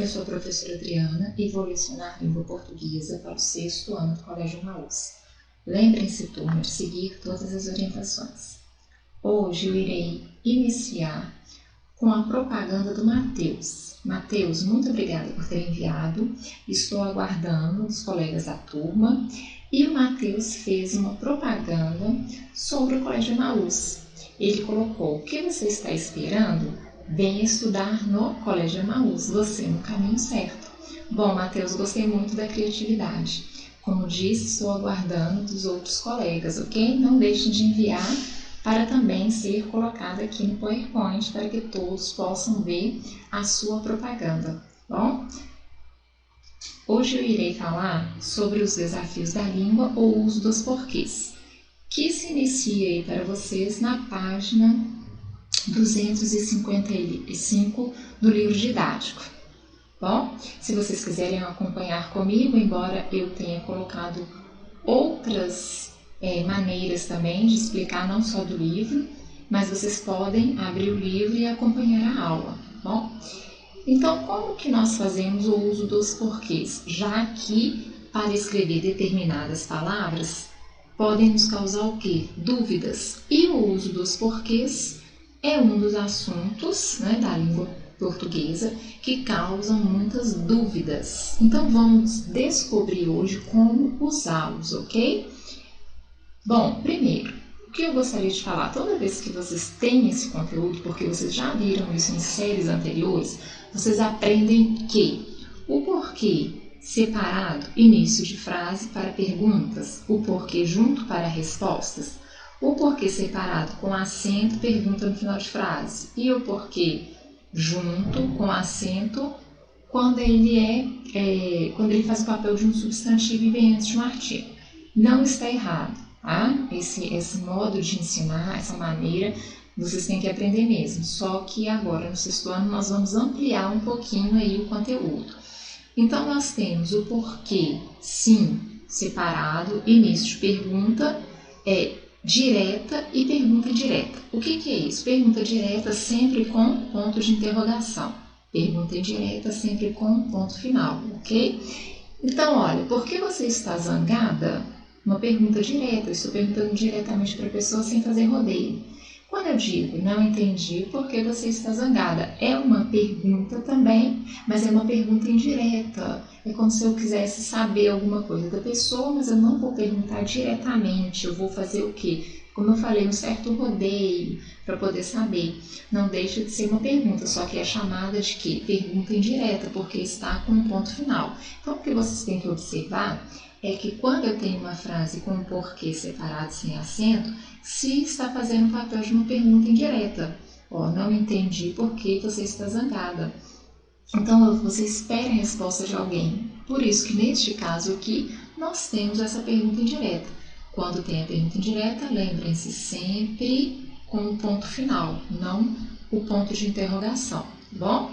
eu sou a professora Adriana e vou lecionar língua portuguesa para o 6º ano do Colégio Emaús. Lembrem-se, turma, de seguir todas as orientações. Hoje eu irei iniciar com a propaganda do Matheus. Matheus, muito obrigada por ter enviado. Estou aguardando os colegas da turma. E o Matheus fez uma propaganda sobre o Colégio Emaús. Ele colocou: o que você está esperando? Venha estudar no Colégio Emaús, você no caminho certo. Bom, Matheus, gostei muito da criatividade. Como disse, estou aguardando dos outros colegas, ok? Não deixe de enviar para também ser colocado aqui no PowerPoint para que todos possam ver a sua propaganda, bom? Hoje eu irei falar sobre os desafios da língua ou o uso dos porquês, que se inicia aí para vocês na página 255 do livro didático. Bom, se vocês quiserem acompanhar comigo, embora eu tenha colocado outras maneiras também de explicar, não só do livro, mas vocês podem abrir o livro e acompanhar a aula, bom? Então, como que nós fazemos o uso dos porquês? Já que para escrever determinadas palavras podem nos causar o quê? Dúvidas. E o uso dos porquês é um dos assuntos, da língua portuguesa que causam muitas dúvidas. Então, vamos descobrir hoje como usá-los, ok? Bom, primeiro, o que eu gostaria de falar, toda vez que vocês têm esse conteúdo, porque vocês já viram isso em séries anteriores, vocês aprendem que o porquê separado, início de frase para perguntas, o porquê junto para respostas, o porquê separado com acento, pergunta no final de frase, e o porquê junto com acento quando ele faz o papel de um substantivo e vem antes de um artigo. Não está errado. Esse modo de ensinar, essa maneira, vocês têm que aprender mesmo. Só que agora, no 6º ano, nós vamos ampliar um pouquinho aí o conteúdo. Então, nós temos o porquê, sim, separado, início de pergunta, direta e pergunta indireta. O que é isso? Pergunta direta sempre com ponto de interrogação. Pergunta indireta sempre com ponto final, ok? Então, olha, por que você está zangada? Uma pergunta direta, eu estou perguntando diretamente para a pessoa sem fazer rodeio. Quando eu digo, não entendi por que você está zangada, é uma pergunta também, mas é uma pergunta indireta. É como se eu quisesse saber alguma coisa da pessoa, mas eu não vou perguntar diretamente, eu vou fazer o quê? Como eu falei, um certo rodeio para poder saber. Não deixa de ser uma pergunta, só que é chamada de quê? Pergunta indireta, porque está com um ponto final. Então, o que vocês têm que observar é que quando eu tenho uma frase com um porquê separado sem acento, se está fazendo o papel de uma pergunta indireta. Não entendi por que você está zangada. Então, você espera a resposta de alguém. Por isso que, neste caso aqui, nós temos essa pergunta indireta. Quando tem a pergunta indireta, lembrem-se sempre com o ponto final, não o ponto de interrogação, bom?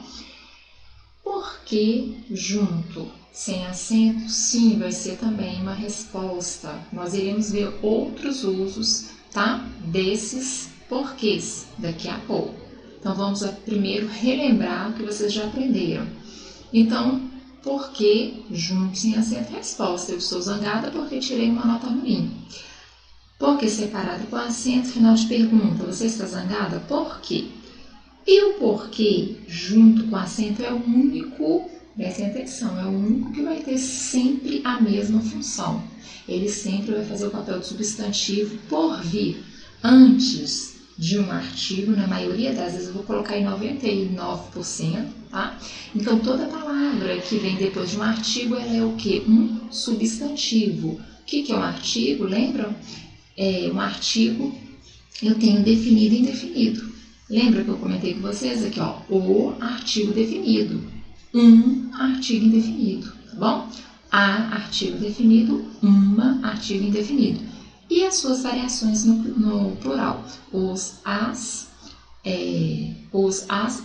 Por que junto? Sem acento, sim, vai ser também uma resposta. Nós iremos ver outros usos, desses porquês daqui a pouco. Então, vamos primeiro relembrar o que vocês já aprenderam. Então, por que junto, sem acento, resposta? Eu estou zangada porque tirei uma nota ruim. Por que separado com acento, final de pergunta? Você está zangada? Por quê? E o porquê junto com acento é o único, prestem atenção, é o único que vai ter sempre a mesma função. Ele sempre vai fazer o papel de substantivo por vir antes de um artigo, na maioria das vezes eu vou colocar em 99%, tá? Então, toda palavra que vem depois de um artigo, ela é o quê? Um substantivo. O que é um artigo? Lembram? Um artigo, eu tenho definido e indefinido. Lembra que eu comentei com vocês aqui, o artigo definido, um artigo indefinido, tá bom? A artigo definido, uma artigo indefinido. E as suas variações no plural, os as,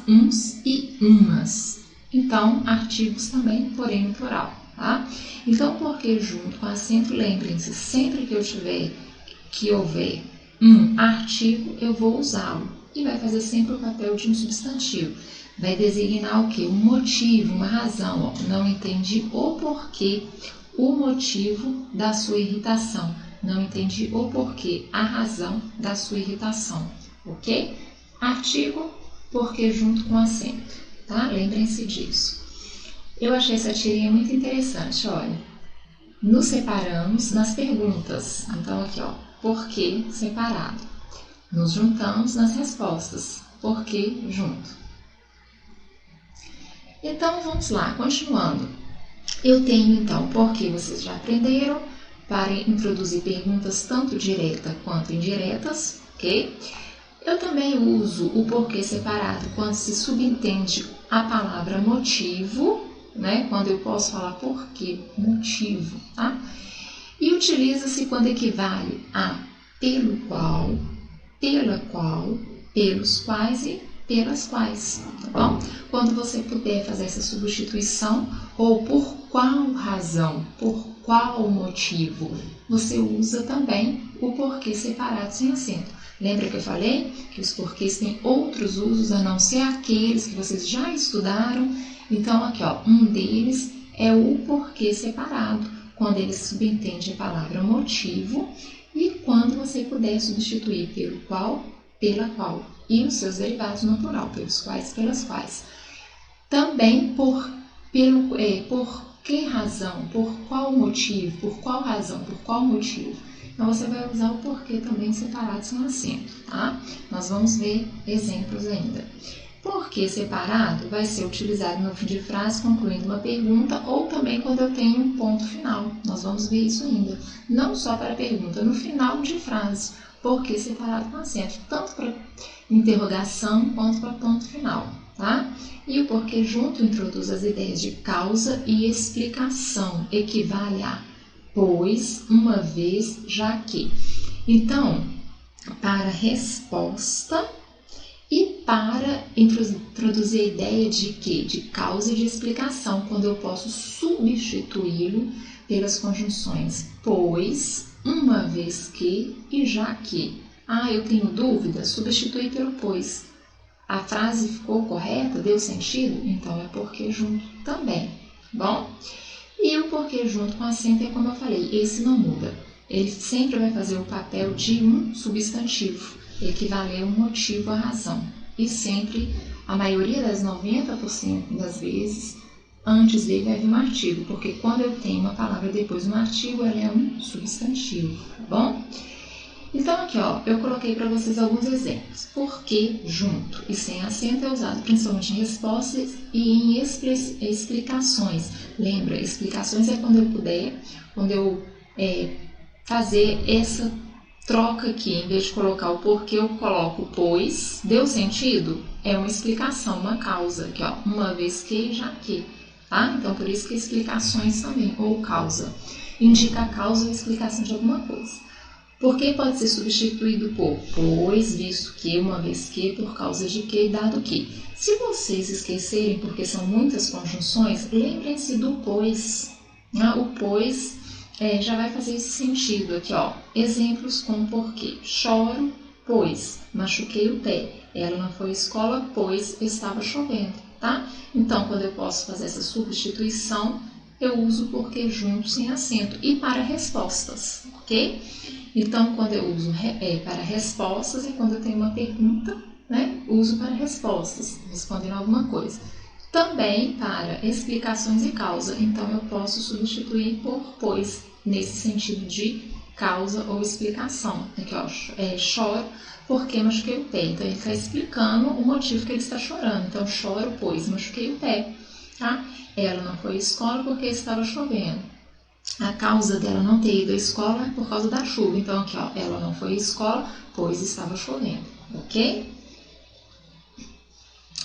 uns e umas. Então, artigos também, porém no plural, tá? Então, porque junto com acento, lembrem-se, sempre que houver um artigo, eu vou usá-lo. E vai fazer sempre o papel de um substantivo. vai designar o quê? Um motivo, uma razão. Ó. Não entendi o porquê, o motivo da sua irritação. Não entendi o porquê, a razão da sua irritação. Ok? Artigo, porque junto com acento. Tá? Lembrem-se disso. Eu achei essa tirinha muito interessante, olha. Nos separamos nas perguntas. Então, aqui, ó, por que separado? Nos juntamos nas respostas. Por que junto? Então, vamos lá, continuando. Eu tenho, então, porque vocês já aprenderam, para introduzir perguntas tanto diretas quanto indiretas, ok? Eu também uso o porquê separado quando se subentende a palavra motivo, né? Quando eu posso falar porquê, motivo, tá? E utiliza-se quando equivale a pelo qual, pela qual, pelos quais e pelas quais, tá bom? Quando você puder fazer essa substituição, ou por qual razão, por qual motivo, você usa também o porquê separado sem acento. Lembra que eu falei que os porquês têm outros usos a não ser aqueles que vocês já estudaram? Então, aqui, ó, um deles é o porquê separado, quando ele subentende a palavra motivo e quando você puder substituir pelo qual, pela qual e os seus derivados no plural, pelos quais, pelas quais. Também por que razão, por qual motivo, por qual razão, por qual motivo. Então, você vai usar o porquê também separado sem acento, tá? Nós vamos ver exemplos ainda. Porquê separado vai ser utilizado no fim de frase, concluindo uma pergunta, ou também quando eu tenho um ponto final. Nós vamos ver isso ainda. Não só para a pergunta, no final de frase. Porquê separado com acento, tanto para interrogação quanto para ponto final, tá? E o porquê junto introduz as ideias de causa e explicação, equivale a pois, uma vez, já que. Então, para resposta e para introduzir a ideia de quê? De causa e de explicação, quando eu posso substituí-lo pelas conjunções pois, uma vez que e já que. Ah, eu tenho dúvida? Substitui pelo pois. A frase ficou correta? Deu sentido? Então é porque junto também. Bom? E o porquê junto com acento é como eu falei, esse não muda. Ele sempre vai fazer o papel de um substantivo, equivaler um motivo à razão. E sempre, a maioria das 90% das vezes, antes dele vai vir um artigo, porque quando eu tenho uma palavra depois de um artigo, ela é um substantivo, tá bom? Então aqui, ó, eu coloquei para vocês alguns exemplos. Porque junto e sem acento é usado principalmente em respostas e em explicações. Lembra, explicações é quando eu puder, quando eu fazer essa troca aqui, em vez de colocar o porquê, eu coloco pois. Deu sentido? É uma explicação, uma causa. Aqui, ó, uma vez que, já que. Tá? Então, por isso que explicações também, ou causa. Indica a causa ou explicação de alguma coisa. Porque pode ser substituído por pois, visto que, uma vez que, por causa de que, dado que. Se vocês esquecerem, porque são muitas conjunções, lembrem-se do pois. Né? O pois já vai fazer esse sentido aqui, ó. Exemplos com porquê. Choro, pois machuquei o pé. Ela não foi à escola, pois estava chovendo, tá? Então, quando eu posso fazer essa substituição, eu uso o porquê junto sem acento. E para respostas, ok? Então, quando eu uso para respostas e quando eu tenho uma pergunta, né, uso para respostas, respondendo alguma coisa. Também para explicações e causa, então eu posso substituir por pois, nesse sentido de causa ou explicação. Aqui, ó, choro porque machuquei o pé. Então, ele está explicando o motivo que ele está chorando. Então, choro pois machuquei o pé. Tá? Ela não foi à escola porque estava chovendo. A causa dela não ter ido à escola é por causa da chuva. Então, aqui, ó, ela não foi à escola, pois estava chovendo, ok?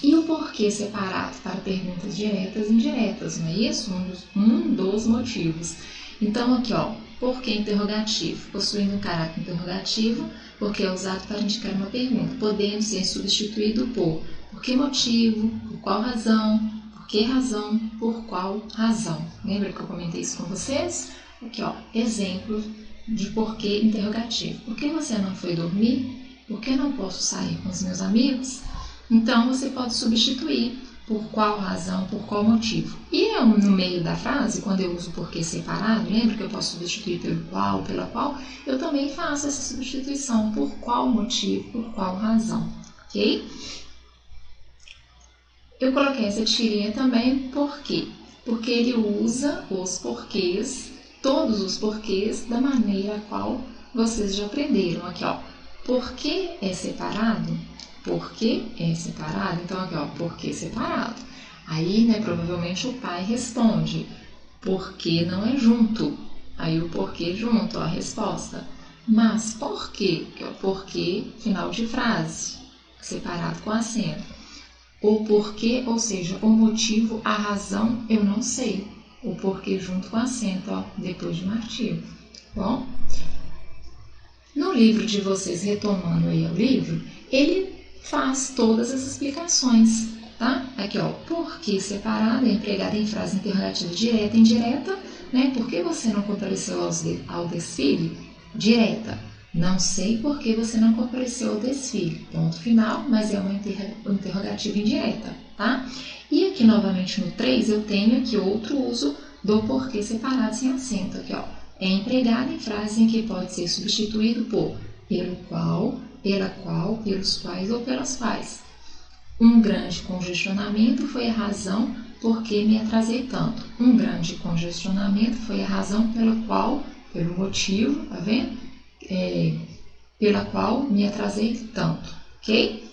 E o porquê separado para perguntas diretas e indiretas, não é isso? Um dos motivos. Então, aqui, ó, porquê interrogativo, possuindo um caráter interrogativo, porque é usado para indicar uma pergunta, podendo ser substituído por que motivo, por qual razão, que razão, por qual razão. Lembra que eu comentei isso com vocês? Aqui, ó, exemplo de porquê interrogativo. Por que você não foi dormir? Por que não posso sair com os meus amigos? Então, você pode substituir por qual razão, por qual motivo. E eu, no meio da frase, quando eu uso o porquê separado, lembra que eu posso substituir pelo qual, pela qual, eu também faço essa substituição por qual motivo, por qual razão, ok? Eu coloquei essa tirinha também por quê? Porque ele usa os porquês, todos os porquês, da maneira a qual vocês já aprenderam. Aqui, ó, por que é separado? Por que é separado? Então, aqui, ó, por que separado? Aí, né, provavelmente o pai responde, por que não é junto? Aí o porquê junto, ó, a resposta. Mas por quê? Que é o porquê final de frase, separado com acento. O porquê, ou seja, o motivo, a razão, eu não sei. O porquê junto com acento, ó, depois de um artigo. Bom, no livro de vocês, retomando aí o livro, ele faz todas as explicações, tá? Aqui, ó, porquê separado é empregado em frase interrogativa direta e indireta, né? Por que você não compareceu ao desfile? Direta. Não sei por que você não compareceu ao desfile. Ponto final, mas é uma interrogativa indireta, tá? E aqui, novamente, no 3, eu tenho aqui outro uso do porquê separado sem acento. Aqui, ó. É empregado em frase em que pode ser substituído por pelo qual, pela qual, pelos quais ou pelas quais. Um grande congestionamento foi a razão por que me atrasei tanto. Um grande congestionamento foi a razão pelo motivo, tá vendo? Pela qual me atrasei tanto, ok?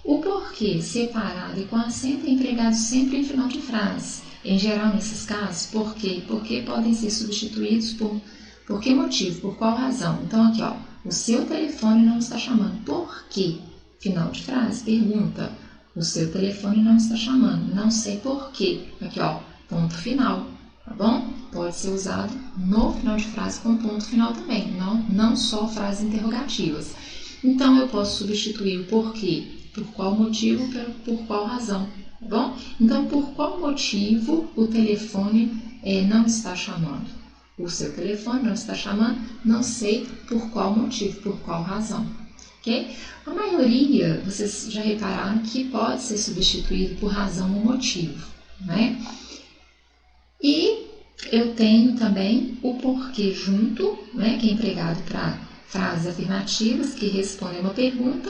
O porquê separado e com acento é empregado sempre em final de frase. Em geral, nesses casos, porquê podem ser substituídos por que motivo, por qual razão. Então, aqui, ó, o seu telefone não está chamando. Por quê? Final de frase, pergunta. O seu telefone não está chamando. Não sei por quê. Aqui, ó, ponto final, tá bom? Pode ser usado no final de frase com ponto final também, não só frases interrogativas. Então, eu posso substituir o porquê, por qual motivo, por qual razão, tá bom? Então, por qual motivo o telefone não está chamando? O seu telefone não está chamando, não sei por qual motivo, por qual razão, ok? A maioria, vocês já repararam que pode ser substituído por razão ou motivo, né? E eu tenho também o porquê junto, né, que é empregado para frases afirmativas que respondem uma pergunta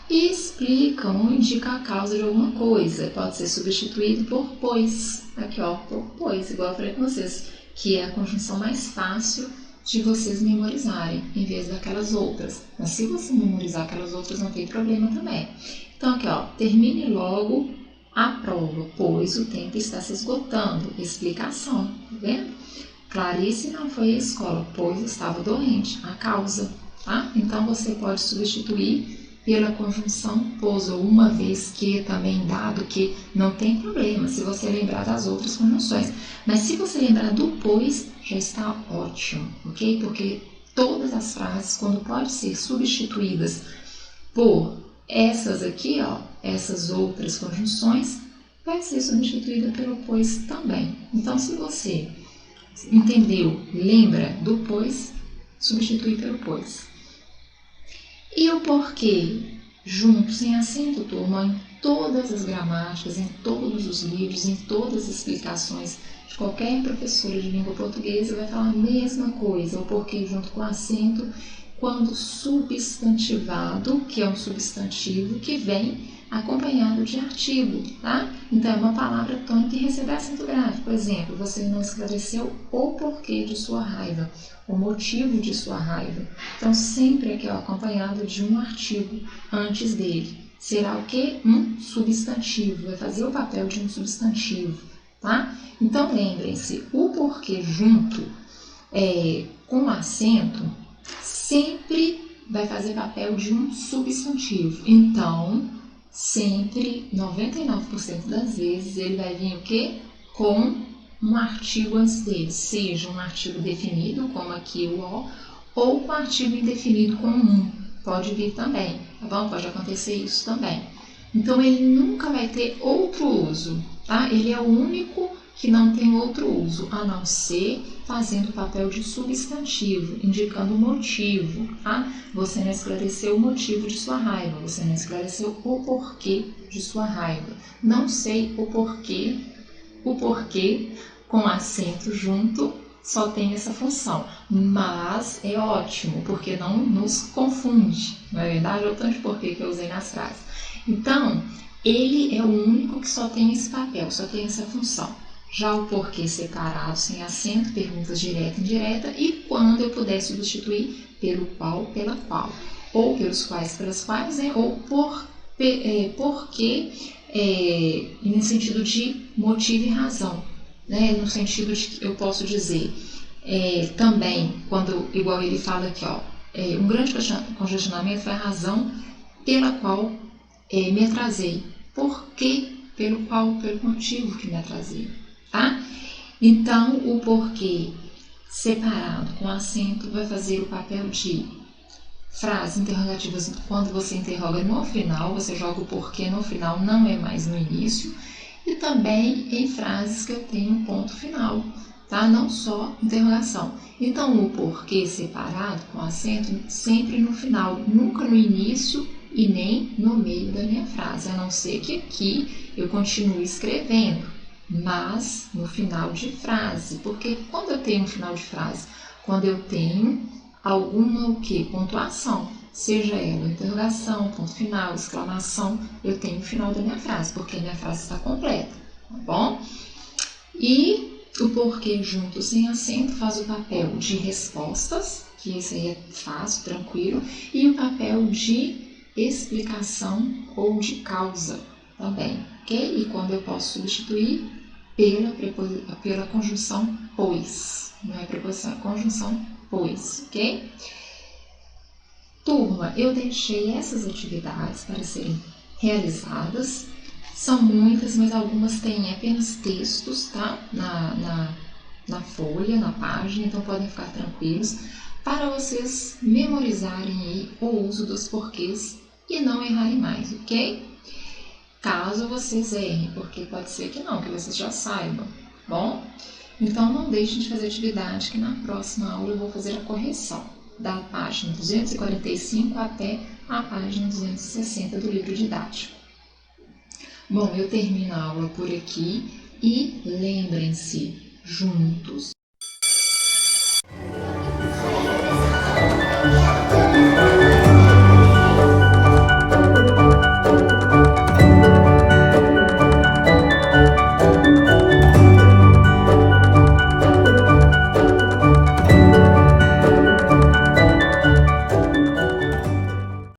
e explicam ou indicam a causa de alguma coisa. Pode ser substituído por pois. Aqui, ó, por pois, igual eu falei com vocês, que é a conjunção mais fácil de vocês memorizarem, em vez daquelas outras. Mas se você memorizar aquelas outras, não tem problema também. Então, aqui, ó, termine logo a prova, pois o tempo está se esgotando. Explicação, tá vendo? Clarice não foi à escola, pois estava doente. A causa, tá? Então, você pode substituir pela conjunção pois ou uma vez que, também dado que, não tem problema se você lembrar das outras conjunções. Mas se você lembrar do pois, já está ótimo, ok? Porque todas as frases, quando podem ser substituídas por essas aqui, ó, essas outras conjunções, vai ser substituída pelo pois também. Então, se você entendeu, lembra do pois, substitui pelo pois. E o porquê, junto, sem acento, turma, em todas as gramáticas, em todos os livros, em todas as explicações de qualquer professora de língua portuguesa, vai falar a mesma coisa, o porquê junto com acento, quando substantivado, que é um substantivo que vem acompanhado de artigo, tá? Então, é uma palavra tônica que recebe acento grave. Por exemplo, você não esclareceu o porquê de sua raiva, o motivo de sua raiva. Então, sempre aqui, ó, acompanhado de um artigo antes dele. Será o quê? Um substantivo, vai fazer o papel de um substantivo, tá? Então, lembrem-se, o porquê junto com acento sempre vai fazer papel de um substantivo. Então, sempre, 99% das vezes, ele vai vir o quê? Com um artigo antes dele, seja um artigo definido, como aqui o O, ou um artigo indefinido com um. Pode vir também, tá bom? Pode acontecer isso também. Então, ele nunca vai ter outro uso, tá? Ele é o único que não tem outro uso, a não ser fazendo o papel de substantivo, indicando o motivo, tá? Você não esclareceu o motivo de sua raiva, você não esclareceu o porquê de sua raiva. Não sei o porquê com acento junto só tem essa função, mas é ótimo, porque não nos confunde, não é verdade? Olha o tanto de porquê que eu usei nas frases. Então, ele é o único que só tem esse papel, só tem essa função. Já o porquê separado, sem acento, perguntas direta e indireta, e quando eu puder substituir pelo qual, pela qual, ou pelos quais, pelas quais, né? Ou porquê, no sentido de motivo e razão, né? No sentido de que eu posso dizer também, quando, igual ele fala aqui, ó, um grande congestionamento foi a razão pela qual me atrasei. Por quê? Pelo motivo que me atrasei, tá? Então, o porquê separado com acento vai fazer o papel de frases interrogativas. Quando você interroga no final, você joga o porquê no final, não é mais no início. E também em frases que eu tenho um ponto final, tá? Não só interrogação. Então, o porquê separado com acento sempre no final, nunca no início e nem no meio da minha frase, a não ser que aqui eu continue escrevendo, mas no final de frase, porque quando eu tenho um final de frase, quando eu tenho alguma pontuação, seja ela interrogação, ponto final, exclamação, eu tenho o final da minha frase, porque a minha frase está completa, tá bom? E o porquê junto sem acento faz o papel de respostas, que esse aí é fácil, tranquilo, e o papel de explicação ou de causa também, ok? E quando eu posso substituir pela conjunção pois, não é preposição, é conjunção pois, ok? Turma, eu deixei essas atividades para serem realizadas. São muitas, mas algumas têm apenas textos, tá? Na folha, na página, então podem ficar tranquilos para vocês memorizarem aí o uso dos porquês e não errarem mais, ok? Caso vocês errem, porque pode ser que não, que vocês já saibam, bom? Então não deixem de fazer atividade, que na próxima aula eu vou fazer a correção da página 245 até a página 260 do livro didático. Bom, eu termino a aula por aqui e lembrem-se, juntos